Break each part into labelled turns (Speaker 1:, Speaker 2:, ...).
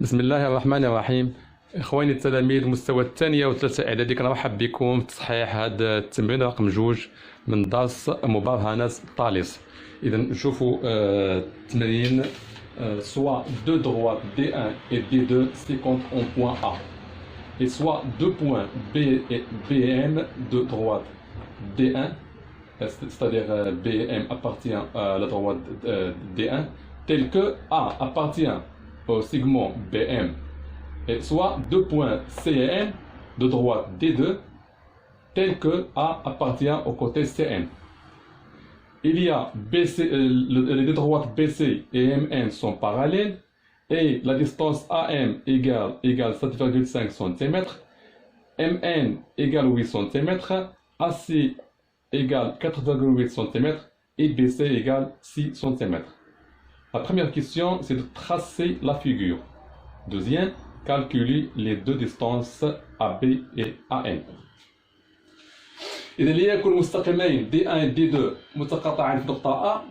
Speaker 1: بسم الله الرحمن الرحيم. إخواني التلاميذ المستوى الثانية وثلاثة إعدادي، كنرحب بكم في تصحيح هذا التمرين رقم 2 من درس مبرهنات طالس. إذا نشوفوا التمرين soit 2 droites D1 et D2 se comptent en point A, et soit 2 points B et BM de droite D1, c'est-à-dire BM appartient à la droite D1, tel que A appartient au segment BM, et soit 2 points CN de droite D2, tel que A appartient au côté CN. Il y a BC, les deux droites BC et MN sont parallèles et la distance AM égale 7,5 cm, MN égale 8 cm, AC égale 4,8 cm et BC égale 6 cm. La première question, c'est de tracer la figure. Deuxième, calculer les deux distances AB et AN. إذا ليكن مستقيمين D1 و D2 متقاطعين في نقطة A،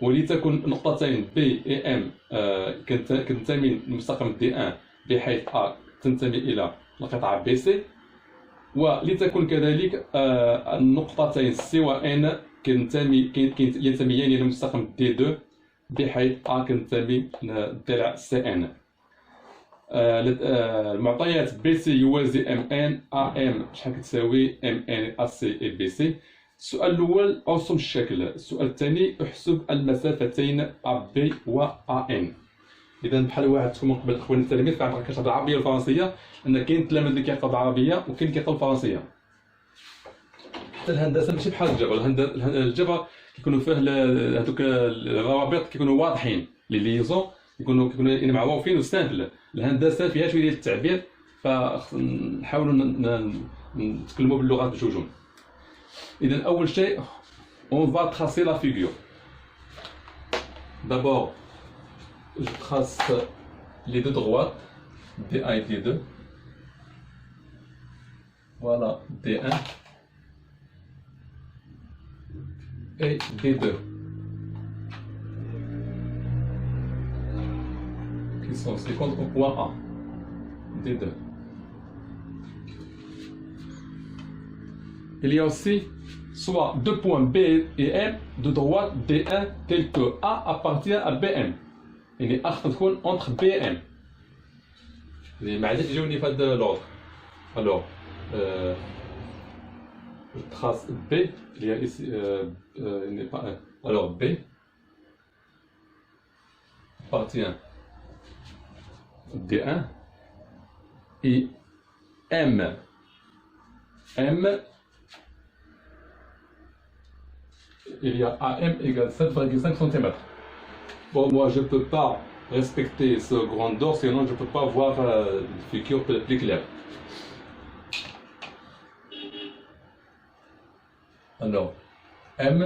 Speaker 1: ولتكن نقطتين B و M كتنتمي لمستقيم D1 بحيث A تنتمي إلى القطعة BC، ولتكن كذلك النقطتين C و N ينتميان إلى مستقيم D2 بحيث A كتنتمي للضلع CN. المعطيات BC يوازي MN، AM شحال كتساوي MN AC et BC. السؤال الأول أرسم الشكل. السؤال الثاني احسب المسافتين AB و AN. إذا بحال وعدتكم من قبل إخواني التلاميذ كنعطيك كتهضر بالعربية والفرنسية، لأن كاين التلاميذ اللي كيعطيو بالعربية وكاين اللي كيعطيو بالفرنسية. حتى الهندسة ماشي بحال الجبر، الجبر كيكونوا فيه هذوك الروابط كيكونوا واضحين، لي ليزون كيكونوا معروفين وسامبل. الهندسه فيها شويه ديال التعبير، فنحاولوا نتكلموا باللغات بجوجهم. اذا اول شيء on va tracer la figure. D'abord je trace les deux droites D1 et D2. Voilà D1 et D2 qui sont séquentes au point A, D2. Il y a aussi soit deux points B et M de droite D1 tel que A appartient à BM. Il est entre B et M. Les معليش جاوني في هذا l'ordre. Alors je trace B. Il y a ici il n'est pas un. Alors B appartient D1 et M. Il y a AM égale 7,5 cm. Bon, moi je ne peux pas respecter ce grandeur, sinon je ne peux pas voir une figure plus claire. Alors, M,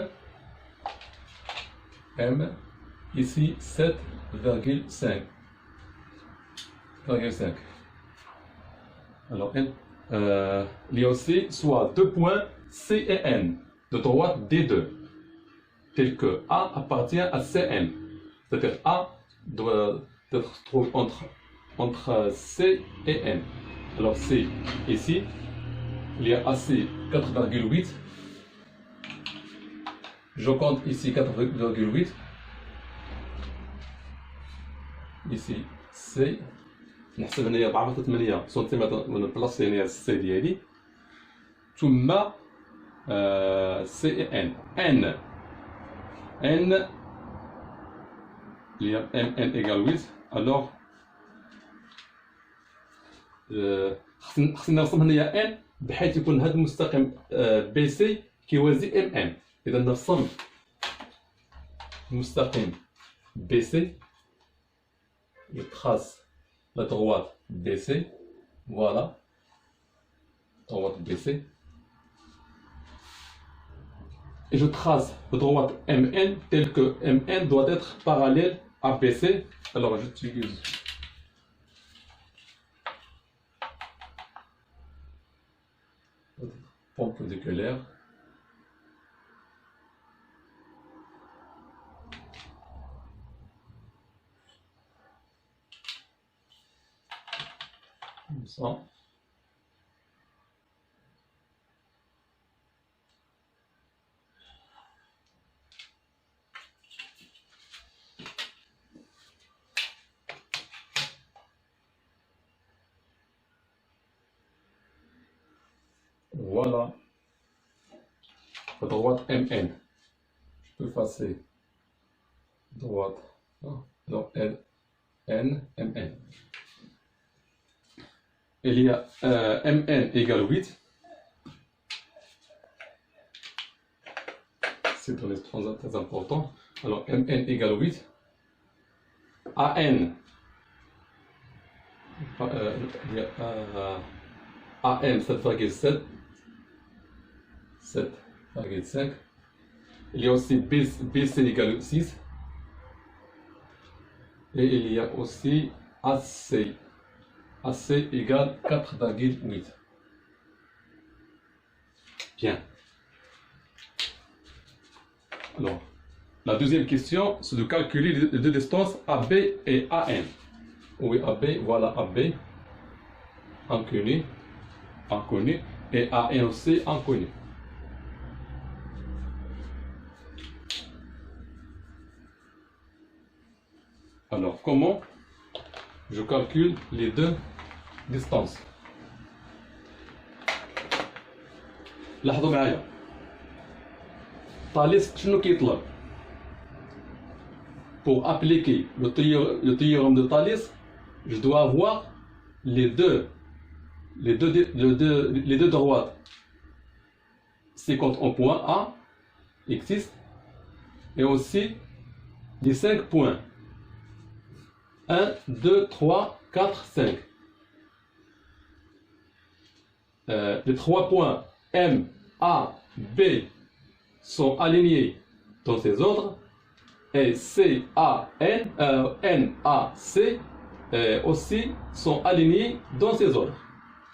Speaker 1: ici 7,5. Alors, il y a aussi soit deux points C et N de droite D2, tel que A appartient à CN. C'est-à-dire A doit être trouvé entre C et N. Alors C, ici, il y a AC 4,8. Je compte ici 4,8. Ici C. نحسب هنايا 4.8 سنتيمتر ونبلاصي هنايا السي ديالي، ثم سي ان اللي هي ام ان ايكال 8. الوغ خصني نرسم هنايا ان بحيث يكون هذا المستقيم بي سي كيوازي ام ان. اذا نرسم المستقيم بي سي. Je trace la droite BC, voilà, droite BC, et je trace la droite MN telle que MN doit être parallèle à BC. Alors j'utilise perpendiculaire. comme ça. Voilà. À droite MN. Je peux effacer droite. Donc L, N, MN. Il y a MN égale 8. C'est très important. Alors MN égale 8. AN. Il y a AM 7,7. 7,5. Il y a aussi BC égale 6. Et il y a aussi AC. AC égale 4,8. Bien. Alors, la deuxième question, c'est de calculer les deux distances AB et AM. Oui, AB, voilà AB, inconnu, inconnu, et AM aussi inconnu. Alors, comment je calcule les deux distances? لاحظوا معايا طاليس شنو كيطلب؟ Pour appliquer le théorème de Thalès, je dois avoir les deux droites 50 en point A existent et aussi les 5 points 1, 2, 3, 4, 5. Les 3 points M, A, B sont alignés dans ces ordres et C, A, N, N, A, C aussi sont alignés dans ces ordres.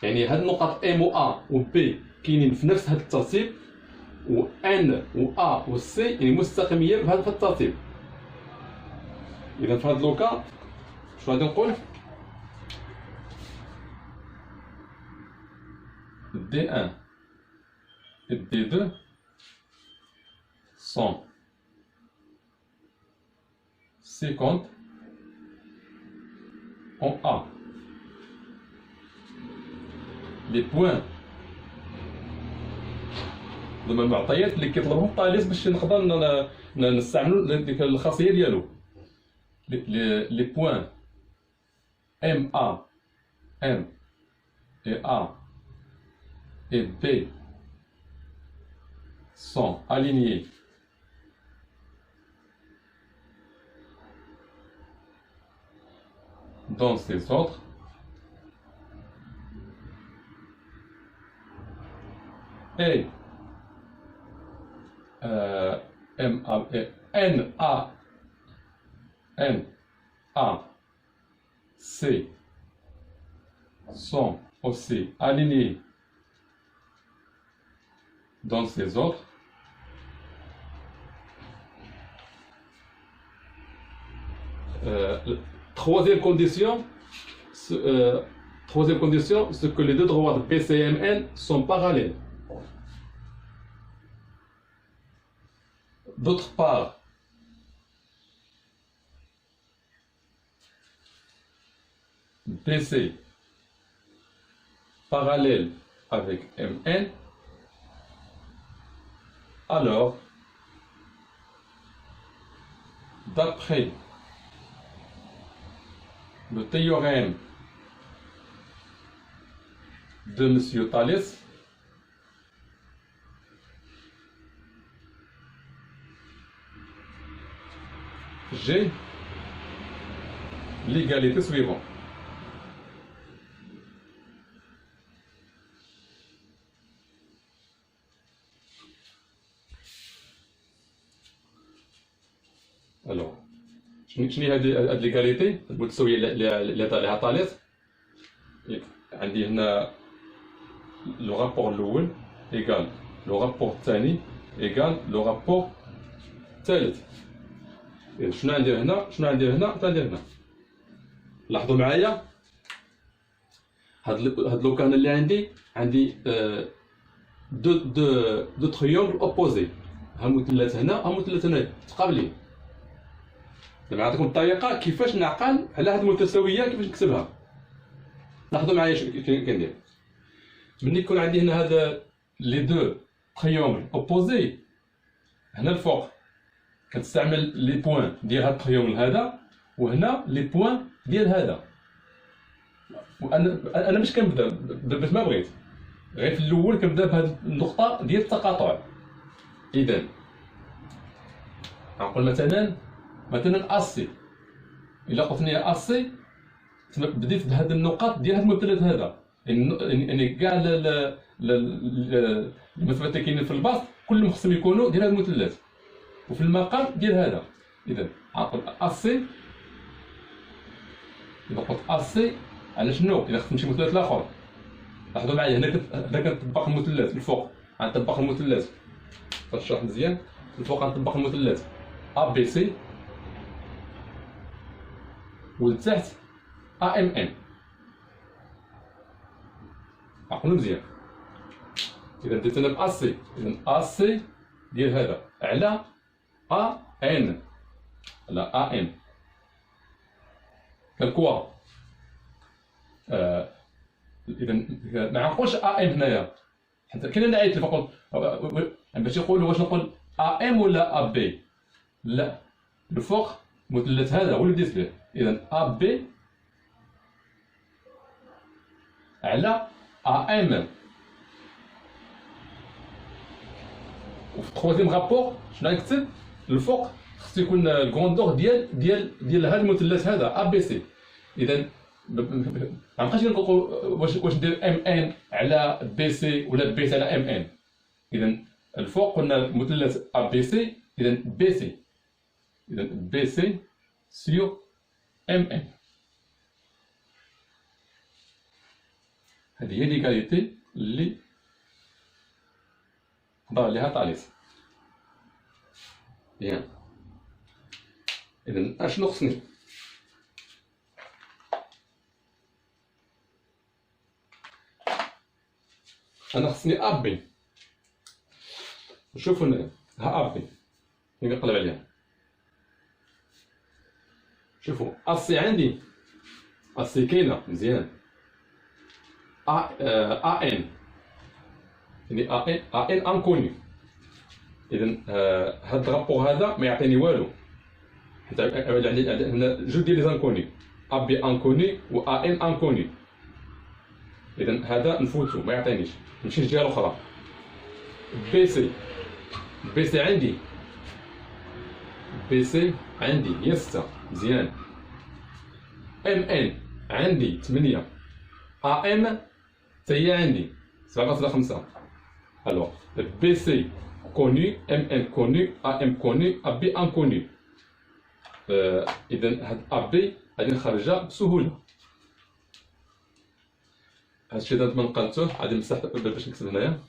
Speaker 1: يعني هاد النقط M و A و B كاينين في نفس هاد الترتيب و N و A و C يعني مستقيمين في هاد الترتيب. إذا في هاد لوكا شنو غادي نقول؟ D1 et D2 sont 50 en A. Les points هما المعطيات اللي كيطلبهم طاليس باش نقدر نستعملوا ديك الخاصيه ديالو. Les points MA, M et A et B sont alignés dans ces ordres. Et N, A, C sont aussi alignés dans ces ordres. Troisième condition, c'est que les deux droites BC et MN sont parallèles. D'autre part, BC parallèle avec MN, alors, d'après le théorème de M. Thalès, j'ai l'égalité suivante. Alors, شنو هاد ليغاليتي المتساويه اللي عطى عليها طاليس؟ عندي هنا لو رابور الاول ايكال لو رابور الثاني ايكال لو رابور الثالث. شنو عندي هنا؟ شنو عندي هنا؟ عندي هنا. لاحظوا معايا هاد لوكان اللي عندي دو تريونغل اوبوزي، ها مثلث هنا ها مثلث هنا متقابلين. دابا نعطيكم الطريقه كيفاش نعقل على هاد المتساويه كيفاش نكتبها. لاحظوا معايا اش كندير. ملي يكون عندي هنا هذا لي دو تريونغل اوبوزي، هنا الفوق كنستعمل لي بوين ديال هاد التريونغل هذا، وهنا لي بوين ديال هذا. وانا باش كنبدا باش ما بغيت، غير في الاول كنبدا بهاد النقطه ديال التقاطع. اذا نقول مثلا اسي، الا قلت لي اسي بديت بهاد النقاط ديال هاد المثلث هذا، يعني كاع المثلثات اللي كاينين في البسط كلهم خصهم يكونوا ديال هاد المثلث وفي المقام ديال هذا. اذا نقول اسي، اذا قلت اسي على شنو؟ اذا خصني نمشي مثلث الاخر. لاحظوا معايا هنا كنطبق المثلث الفوق، غنطبق المثلث باش نشرح مزيان. الفوق غنطبق المثلث ا بي سي، والتحت ا ام ان. عقلوا مزيان. اذا بديت انا با سي، اذا ا سي ديال هذا على ا ان على ا ام كالكوا. اذا ما نقولش ا ام هنايا، حتى كاين اللي عيط لي فقط باش يقولوا واش نقول ا ام ولا ا بي. لا، الفوق المثلث هذا هو اللي بديت به. اذا ا بي على ا ام. وفي التخوازيام رابور شنو غنكتب؟ الفوق خصو يكون الكروندور ديال هذا المثلث هذا ا بي سي. اذا ما نبقاش نقول واش ندير ام ان على بي سي ولا بي سي على ام ان. اذا الفوق قلنا مثلث ا بي سي، اذا بي سي، اذا بي سي سيور ام ان. هذه هي ليغاليتي اللي هضر عليها طاليس. ياك اذا اشنو خصني؟ انا خصني ابي. شوفوا هنا ها ابي اللي نقلب عليها. شوفوا اسي عندي، اسي كاينه مزيان، ا ان يعني ا ان انكوني. اذا هاد الرابور هذا ما يعطيني والو، حيت عندي هنا جوج ديال لي زانكوني، ا بي انكوني و ا ان انكوني. اذا هذا نفوتو ما يعطينيش، نمشي للجهه الاخرى. بي سي، بي سي عندي، بي سي عندي هي 6 مزيان. ام ان عندي 8، ا ام حتى هي عندي 7.5. الوغ بي سي كوني، ام ان كوني، ا ام كوني، ا بي انكوني. اذا هاد ا بي غادي نخرجها بسهوله. هادشي هذا ما نقلتوه، غادي نمسح باش نكتب هنايا.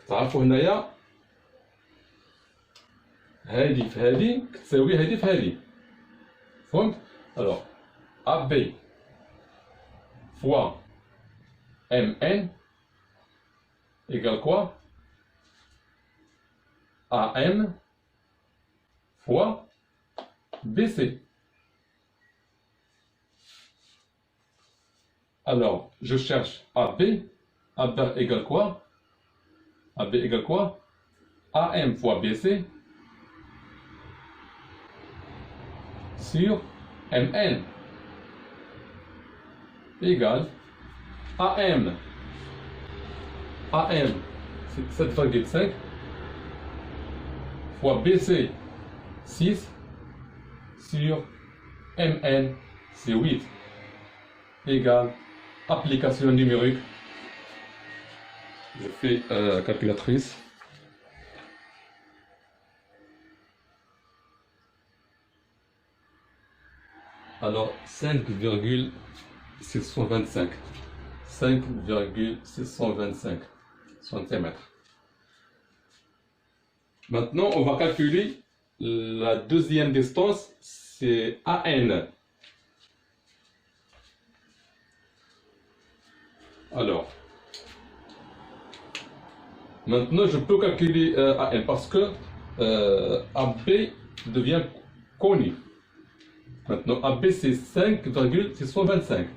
Speaker 1: تعرفوا هنايا هادي في هادي كتساوي هادي في هادي، فهمت؟ الوغ ا بي فوا ام ان ايكال كوا؟ ا ام فوا بي سي. Alors, je cherche AB. AB égale quoi? AB égale quoi? AM fois BC sur MN égale AM. AM, c'est 7,5 fois BC, 6 sur MN, c'est 8 égale application numérique. Je fais calculatrice. Alors 5,625 cm. Maintenant, on va calculer La deuxième distance, c'est AN. Alors, maintenant, je peux calculer AN parce que AB devient connu. Maintenant, AB, c'est 5,625.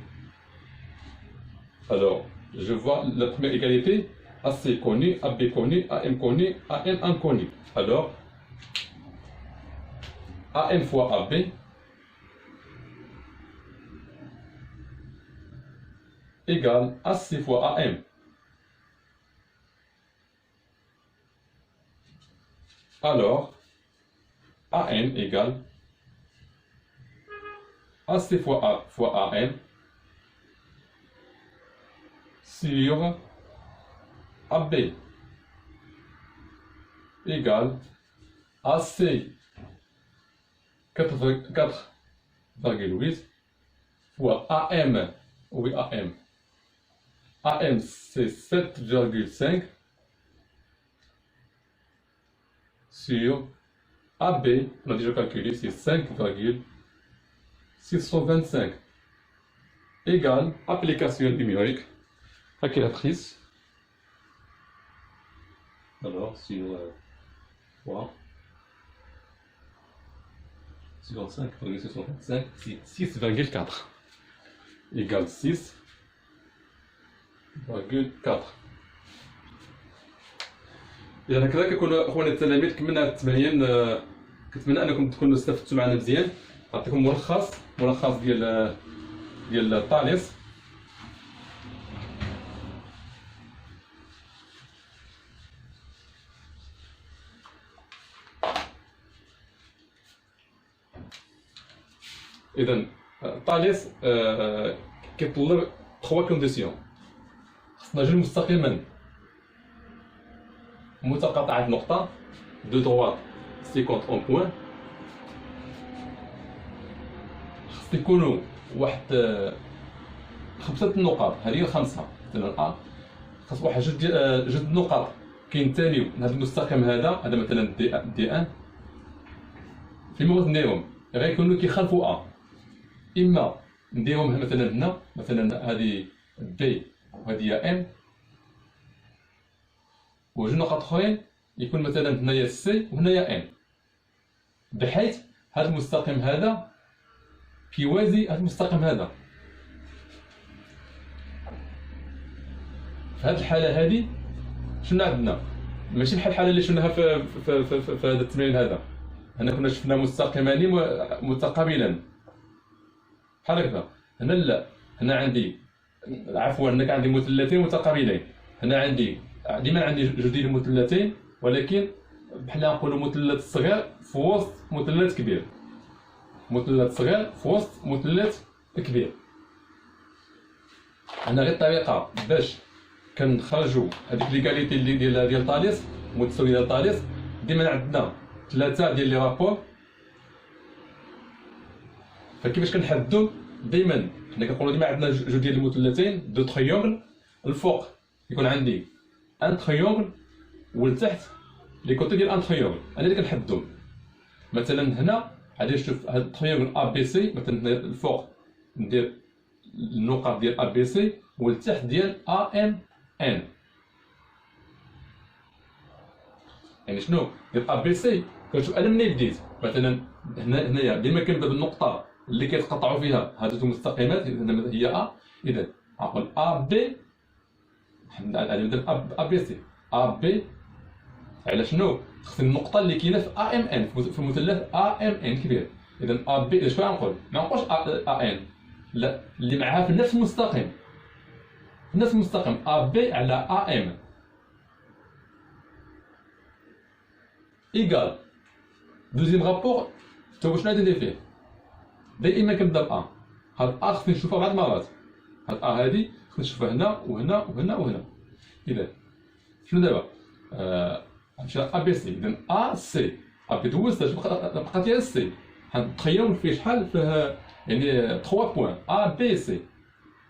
Speaker 1: Alors, je vois la première égalité. AC connu, AB connu, AM connu, AN inconnu. Alors, AN fois AB égale AC fois AM. Alors, AN égale AC fois AM sur AB égale AC 4,8 fois AM, oui AM. AM c'est 7,5 sur AB, on a déjà calculé, c'est 5,625 égale application numérique, calculatrice. Alors, sur 3, sur 5,625, c'est 6,4 égale 6,4. إذا هكذا كيكون أخواني التلاميذ كملنا هذا التمارين. كنتمنى أنكم تكونوا استفدتوا معنا مزيان. نعطيكم ملخص ديال الطالس. إذا الطالس كيطلب 3 كونديسيون. خصنا جوج مستقيما متقاطعة نقطة دو دروات 50 اون بوان. خص يكونوا واحد 5 النقاط، هذه هي الخمسة. مثلا خاص واحد جوج النقاط كينتميو لهذا المستقيم هذا مثلا دي ان. فيما بغيت نديرهم غيكونوا كيخالفوا اما نديرهم مثلا هنا، مثلا هذه بي وهذه هي ام، وجوج نقاط اخرين يكون مثلا هنايا سي وهنايا ان، بحيث هذا المستقيم هذا كيوازي هذا المستقيم هذا. في هذه الحالة هذه شنو عندنا؟ ماشي بحال الحالة اللي شفناها في هذا التمرين هذا. هنا كنا شفنا مستقيمان متقابلان بحال هكذا. هنا لا، هنا عندي عفوا هنا عندي مثلثين متقابلين. هنا عندي ديما عندي جوج ديال المثلثين، ولكن بحال نقولوا مثلث صغير في وسط مثلث كبير، مثلث صغير في وسط مثلث كبير. هنا غير الطريقه باش كنخرجوا هذيك ليكاليتي اللي ديال طاليس، متساويه ديال طاليس. ديما عندنا 3 ديال لي رابور. فكيفاش كنحددوا؟ دائما حنا كنقولوا ديما عندنا جوج ديال المثلثين دو تريونغل. الفوق يكون عندي ان تريونغل، والتحت لي كوتي ديال ان تريونغل. انا اللي كنحددهم. مثلا هنا غادي نشوف هاد التريونغل ا بي سي، مثلا هنا الفوق ندير النقط ديال ا بي سي، والتحت ديال ا ام ان. يعني شنو ديال ا بي سي؟ كنشوف انا منين بديت. مثلا هنايا ديما كنبدا بالنقطه اللي كيتقاطعوا فيها هادو المستقيمات. هنا هي ا، اذا نقول ا بي، غادي نبدا ا بي سي، ا بي على شنو؟ خصني النقطه اللي كاينه في ا ام ان، في المثلث ا ام ان كبير. اذا ا بي شنو غنقول؟ ما نقولش ا ان، لا، اللي معاها في نفس المستقيم، في نفس المستقيم ا بي على ا ام ايكال دوزيام رابور. تو شنو غادي ندير فيه؟ دائما كنبدا ب ا. هاد ا خصني نشوفها بعض المرات. هاد ا هادي خصني نشوفها هنا وهنا وهنا وهنا. اذا شنو دابا؟ غنمشي ا بي سي. اذا ا سي، ا بي دوزت بقات هي سي. غنتخيل فيه شحال فيه، يعني 3 بوان ا بي سي.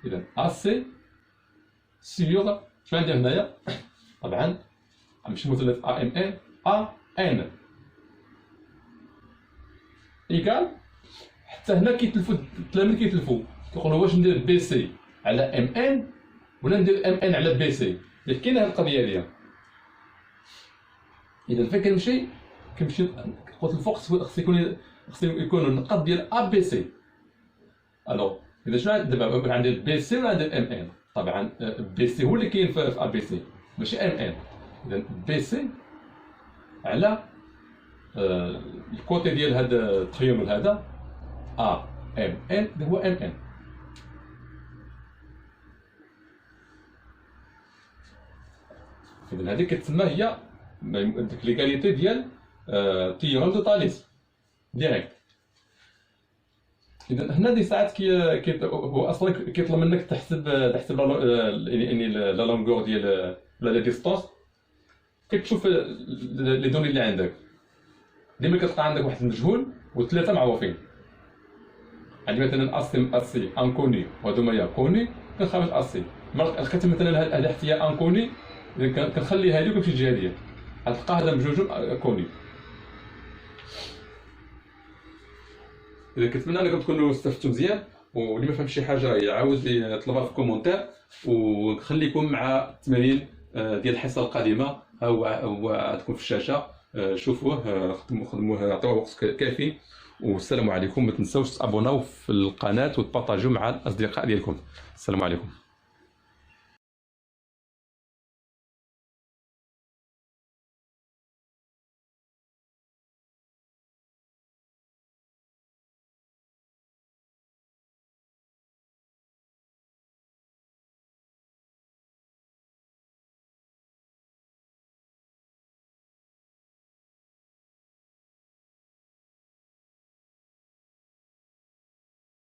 Speaker 1: اذا ا سي سيغ شنو عندي هنايا؟ طبعا غنمشي مثلث ا ام ان ا ان. ايكال. حتى هنا كيتلفوا التلاميذ كيتلفوا كيقولوا واش ندير بي سي على ام ان ولا ندير ام ان على بي سي. كاينه هاد القضيه هادي. اذا فين كنمشي قلت الفوق خص يكون النقاط ديال ا بي سي. الو اذا شنو دابا عندي بي سي ولا عندي ام ان؟ طبعا بي سي هو اللي كاين في ا بي سي ماشي ام ان. اذا بي سي على الكوتي ديال هذا التخيمل هذا ا ام ان اللي هو ام ان. اذا هذه كتسمى هي ديك ليغاليتي ديال تيورم دو طاليس ديريكت. اذا هنا دي ساعات هو اصلا كيطلب منك تحسب يعني لا لونغور ديال ولا لا ديستونس. كتشوف لي دوني اللي عندك ديما كتلقى عندك واحد المجهول وثلاثه معروفين. عندي مثلا اسي انكوني وهذوما يا كوني كنخرج اسي. لقيت مثلا هذا حتى هي انكوني كنخليها لي وكنمشي الجهه ديالها غتلقى هذا بجوج كوني. اذا كنتمنى انكم تكونوا استفدتوا مزيان، واللي ما فهمش شي حاجه يعاود يطلبها في الكومونتير، وخليكم مع التمارين ديال الحصه القادمه. ها هو عندكم في الشاشه، شوفوه خدموه عطيوه وقت كافي. والسلام عليكم. ما تنساوش تابوناو في القناه وتبارطاجيو مع الاصدقاء ديالكم. السلام عليكم.